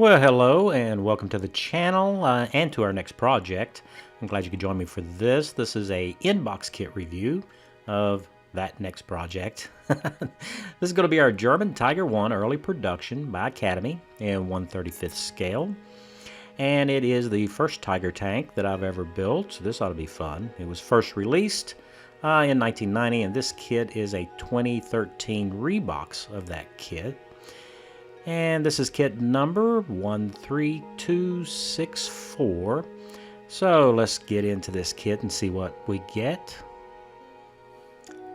Well, hello and welcome to the channel and to our next project. I'm glad you could join me for this. This is a inbox kit review of that next project. This is going to be our German Tiger I early production by Academy in 1/35th scale. And it is the first Tiger tank that I've ever built, so this ought to be fun. It was first released in 1990, and this kit is a 2013 Rebox of that kit. And this is kit number 13264. So let's get into this kit and see what we get.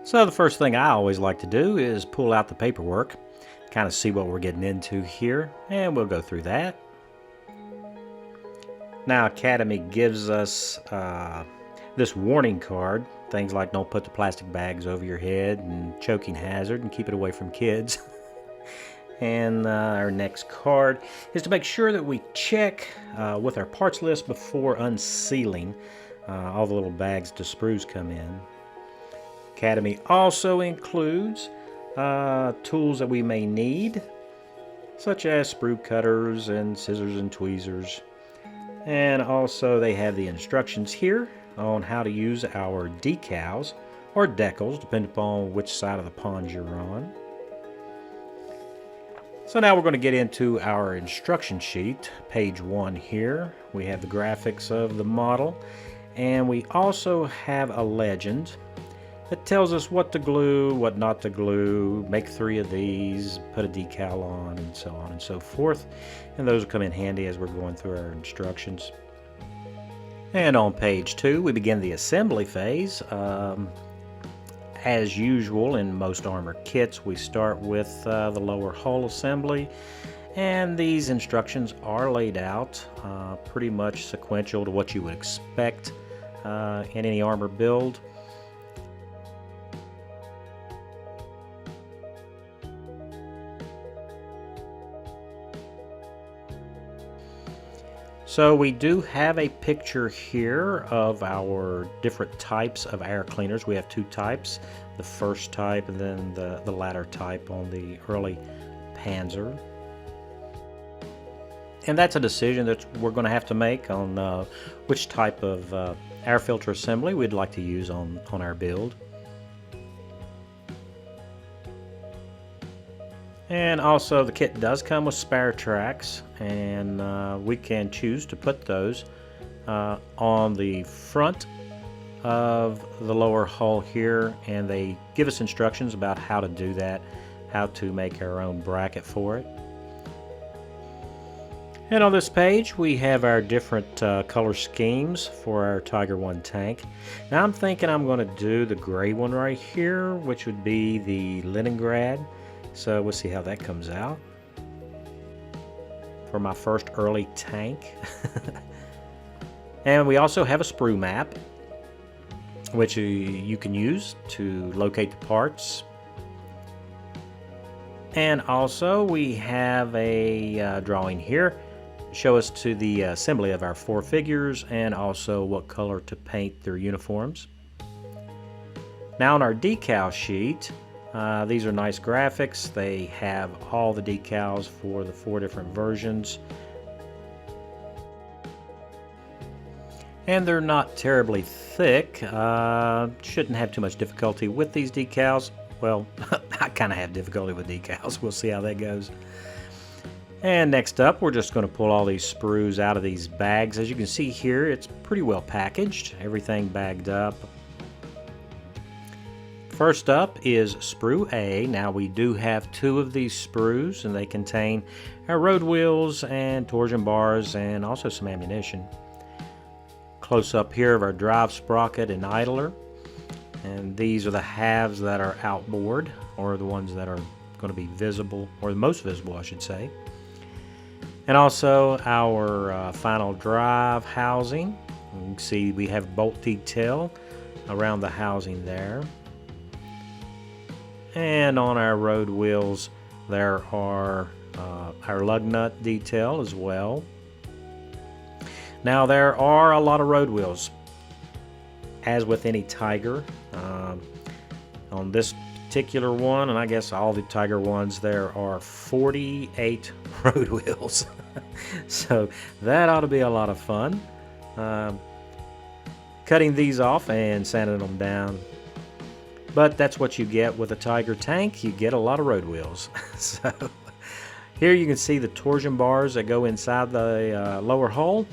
So the first thing I always like to do is pull out the paperwork, kind of see what we're getting into here, and we'll go through that. Now Academy gives us this warning card, things like don't put the plastic bags over your head and choking hazard and keep it away from kids. And our next card is to make sure that we check with our parts list before unsealing all the little bags the sprues come in. Academy also includes tools that we may need, such as sprue cutters and scissors and tweezers. And also they have the instructions here on how to use our decals or decals, depending upon which side of the pond you're on. So now we're going to get into our instruction sheet, page 1 here. We have the graphics of the model, and we also have a legend that tells us what to glue, what not to glue, make 3 of these, put a decal on, and so on and so forth. And those will come in handy as we're going through our instructions. And on page 2, we begin the assembly phase. As usual in most armor kits, we start with the lower hull assembly, and these instructions are laid out pretty much sequential to what you would expect in any armor build. So we do have a picture here of our different types of air cleaners. We have 2 types, the first type and then the latter type on the early Panzer. And that's a decision that we're going to have to make on which type of air filter assembly we'd like to use on our build. And also the kit does come with spare tracks, and we can choose to put those on the front of the lower hull here, and they give us instructions about how to do that, how to make our own bracket for it. And on this page we have our different color schemes for our Tiger I tank. Now I'm thinking I'm going to do the gray one right here, which would be the Leningrad. So we'll see how that comes out for my first early tank. And we also have a sprue map, which you can use to locate the parts. And also we have a drawing here to show us to the assembly of our 4 figures and also what color to paint their uniforms. Now on our decal sheet, these are nice graphics. They have all the decals for the 4 different versions. And they're not terribly thick. Shouldn't have too much difficulty with these decals. Well, I kind of have difficulty with decals. We'll see how that goes. And next up, we're just going to pull all these sprues out of these bags. As you can see here, it's pretty well packaged. Everything bagged up. First up is sprue A. Now we do have 2 of these sprues, and they contain our road wheels and torsion bars and also some ammunition. Close up here of our drive sprocket and idler, and these are the halves that are outboard, or the ones that are going to be visible, or the most visible I should say. And also our final drive housing. You can see we have bolt detail around the housing there. And on our road wheels there are our lug nut detail as well. Now there are a lot of road wheels, as with any Tiger. On this particular one, and I guess all the Tiger ones, there are 48 road wheels. So that ought to be a lot of fun. Cutting these off and sanding them down. But that's what you get with a Tiger tank. You get a lot of road wheels. So here you can see the torsion bars that go inside the lower hull.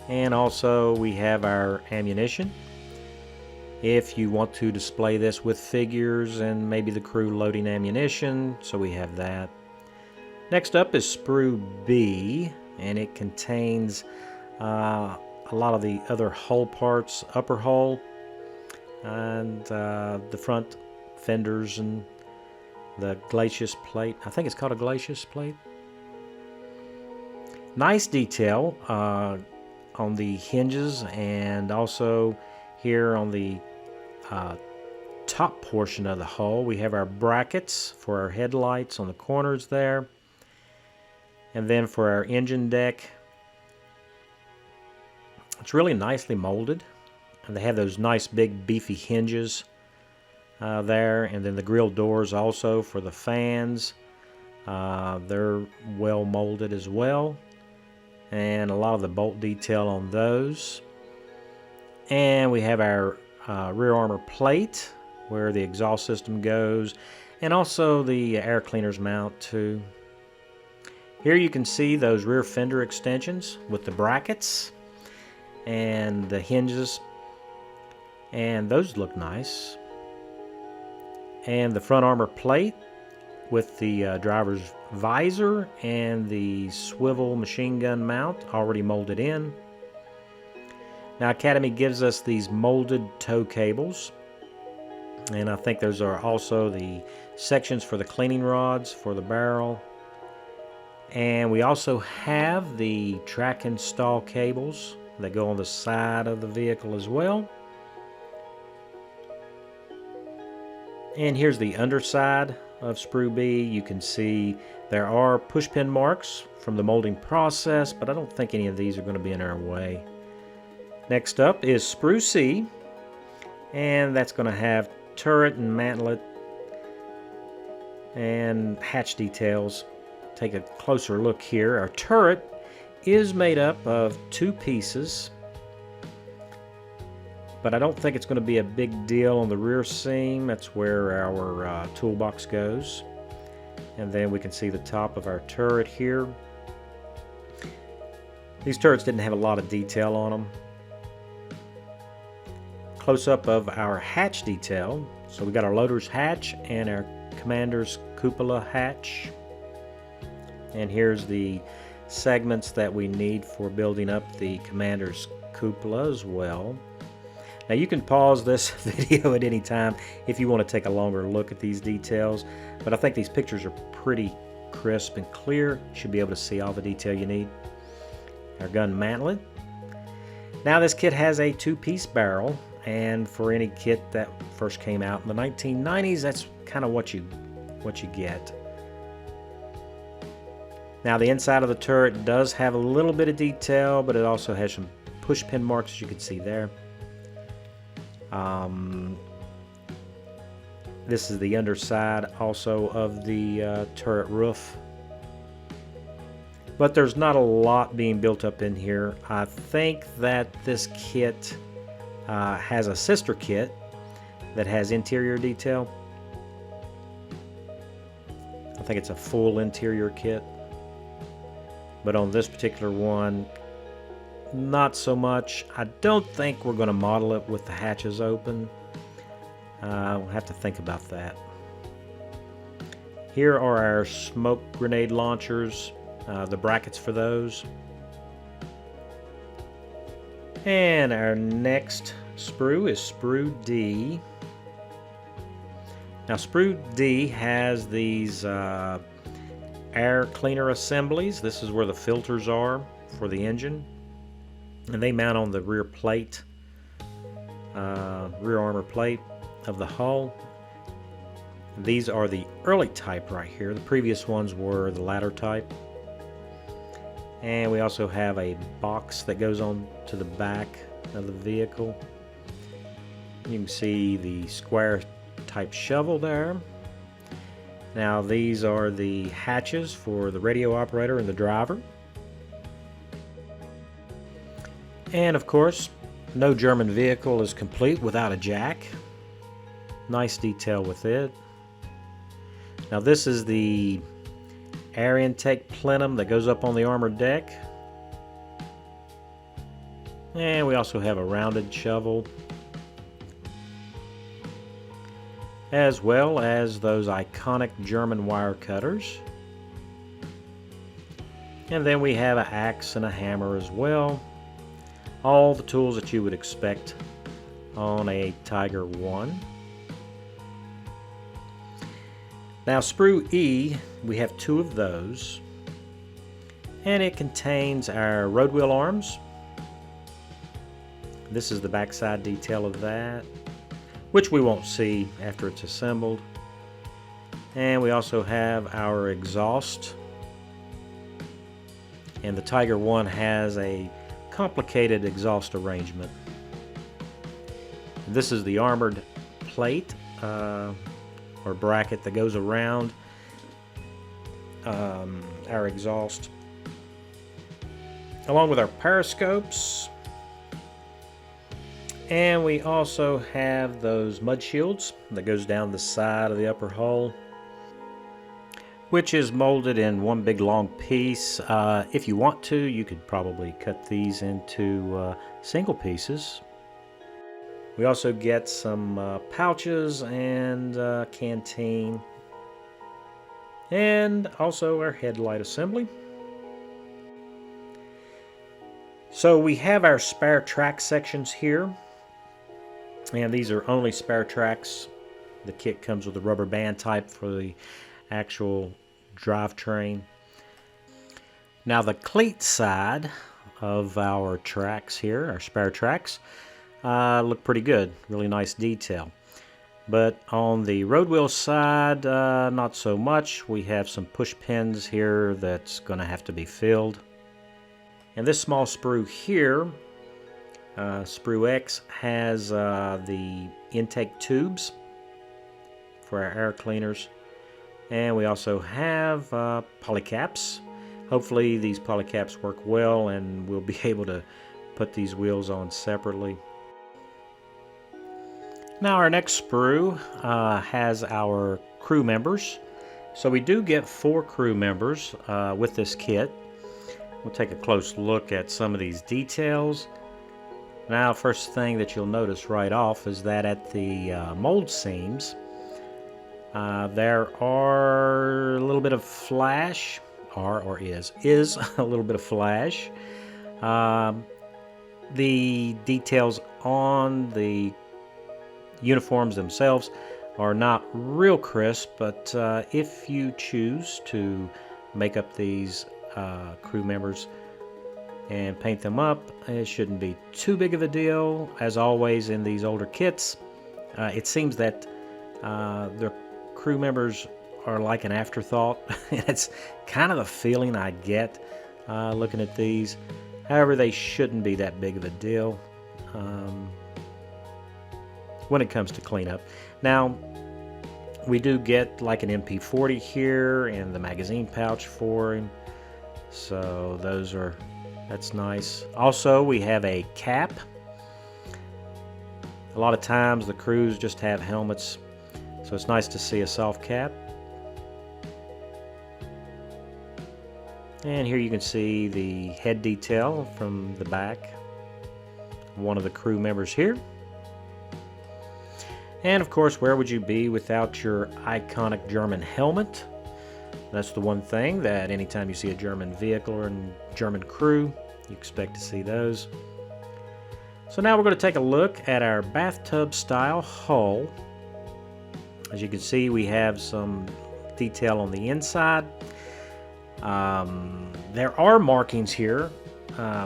And also we have our ammunition. If you want to display this with figures and maybe the crew loading ammunition, so we have that. Next up is sprue B, and it contains a lot of the other hull parts, upper hull, and the front fenders and the glacis plate. I think it's called a glacis plate. Nice detail on the hinges, and also here on the top portion of the hull we have our brackets for our headlights on the corners there, and then for our engine deck it's really nicely molded, and they have those nice big beefy hinges there, and then the grill doors also for the fans, they're well molded as well, and a lot of the bolt detail on those. And we have our rear armor plate where the exhaust system goes, and also the air cleaners mount too. Here you can see those rear fender extensions with the brackets and the hinges, and those look nice. And the front armor plate with the driver's visor and the swivel machine gun mount already molded in. Now Academy gives us these molded tow cables, and I think those are also the sections for the cleaning rods for the barrel. And we also have the track install cables that go on the side of the vehicle as well. And here's the underside of sprue B. You can see there are pushpin marks from the molding process, but I don't think any of these are going to be in our way. Next up is sprue C, and that's going to have turret and mantlet and hatch details. Take a closer look here. Our turret is made up of two pieces, but I don't think it's going to be a big deal on the rear seam. That's where our toolbox goes. And then we can see the top of our turret here. These turrets didn't have a lot of detail on them. Close-up of our hatch detail. So we got our loader's hatch and our commander's cupola hatch. And here's the segments that we need for building up the commander's cupola as well. Now you can pause this video at any time if you want to take a longer look at these details, but I think these pictures are pretty crisp and clear. You should be able to see all the detail you need. Our gun mantlet. Now this kit has a two-piece barrel, and for any kit that first came out in the 1990s, that's kind of what you get. Now the inside of the turret does have a little bit of detail, but it also has some push pin marks, as you can see there. This is the underside also of the turret roof. But there's not a lot being built up in here. I think that this kit has a sister kit that has interior detail. I think it's a full interior kit. But on this particular one, not so much. I don't think we're going to model it with the hatches open. We'll have to think about that. Here are our smoke grenade launchers, the brackets for those. And our next sprue is sprue D. Now sprue D has these air cleaner assemblies. This is where the filters are for the engine, and they mount on the rear plate, rear armor plate of the hull. These are the early type right here. The previous ones were the latter type. And we also have a box that goes on to the back of the vehicle. You can see the square type shovel there. Now these are the hatches for the radio operator and the driver. And of course, no German vehicle is complete without a jack. Nice detail with it. Now this is the air intake plenum that goes up on the armored deck. And we also have a rounded shovel, as well as those iconic German wire cutters. And then we have an axe and a hammer as well. All the tools that you would expect on a Tiger I. Now sprue E, we have two of those, and it contains our road wheel arms. This is the backside detail of that, which we won't see after it's assembled. And we also have our exhaust. And the Tiger I has a complicated exhaust arrangement. This is the armored plate or bracket that goes around our exhaust, along with our periscopes. And we also have those mud shields that goes down the side of the upper hull, which is molded in one big long piece. If you want to, you could probably cut these into single pieces. We also get some pouches and canteen, and also our headlight assembly. So we have our spare track sections here, and these are only spare tracks. The kit comes with a rubber band type for the actual drivetrain. Now the cleat side of our tracks here, our spare tracks, look pretty good. Really nice detail. But on the road wheel side, not so much. We have some push pins here that's going to have to be filled. And this small sprue here, sprue X, has the intake tubes for our air cleaners. And we also have polycaps. Hopefully these polycaps work well and we'll be able to put these wheels on separately. Now our next sprue has our crew members. So we do get 4 crew members with this kit. We'll take a close look at some of these details. Now, first thing that you'll notice right off is that at the mold seams, there are a little bit of flash, is a little bit of flash. The details on the uniforms themselves are not real crisp, but if you choose to make up these crew members and paint them up, it shouldn't be too big of a deal. As always in these older kits, it seems that the crew members are like an afterthought. It's kind of the feeling I get looking at these. However, they shouldn't be that big of a deal when it comes to cleanup. Now, we do get like an MP40 here and the magazine pouch for him, so that's nice. Also, we have a cap. A lot of times the crews just have helmets, so it's nice to see a soft cap. And here you can see the head detail from the back. One of the crew members here. And of course, where would you be without your iconic German helmet? That's the one thing that anytime you see a German vehicle or a German crew, you expect to see those. So now we're going to take a look at our bathtub style hull. As you can see, we have some detail on the inside. There are markings here,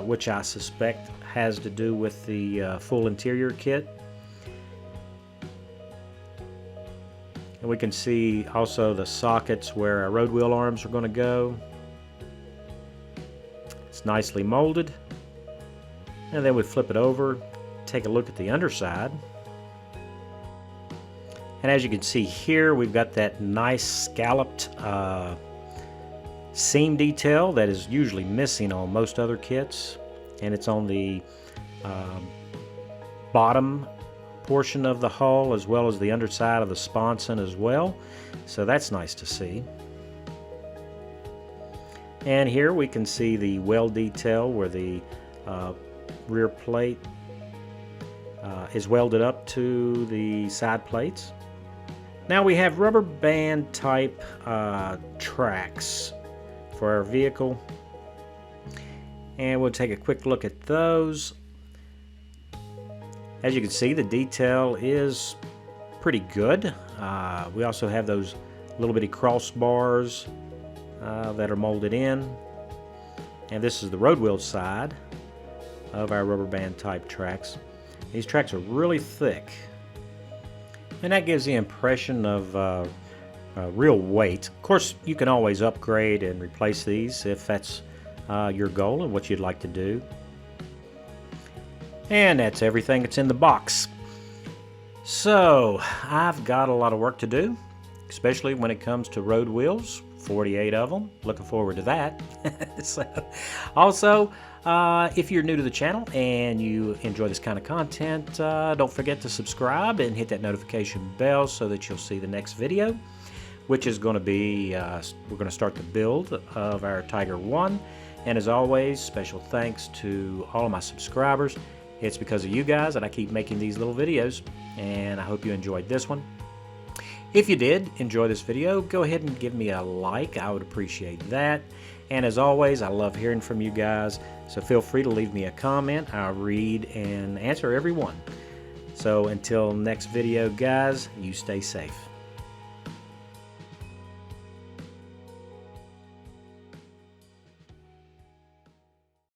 which I suspect has to do with the full interior kit. And we can see also the sockets where our road wheel arms are going to go. It's nicely molded. And then we flip it over, take a look at the underside. And as you can see here, we've got that nice scalloped seam detail that is usually missing on most other kits, and it's on the bottom portion of the hull as well as the underside of the sponson as well, so that's nice to see. And here we can see the weld detail where the rear plate is welded up to the side plates. Now we have rubber band type tracks for our vehicle, and we'll take a quick look at those. As you can see, the detail is pretty good. We also have those little bitty crossbars that are molded in, and this is the road wheel side of our rubber band type tracks. These tracks are really thick, and that gives the impression of real weight. Of course, you can always upgrade and replace these if that's your goal and what you'd like to do. And that's everything that's in the box. So I've got a lot of work to do, especially when it comes to road wheels, 48 of them. Looking forward to that. So, also, if you're new to the channel and you enjoy this kind of content, don't forget to subscribe and hit that notification bell so that you'll see the next video, which is going to be, we're going to start the build of our Tiger 1. And as always, special thanks to all of my subscribers. It's because of you guys that I keep making these little videos, and I hope you enjoyed this one. If you did enjoy this video, go ahead and give me a like. I would appreciate that. And as always, I love hearing from you guys, so feel free to leave me a comment. I'll read and answer every one. So until next video, guys, you stay safe.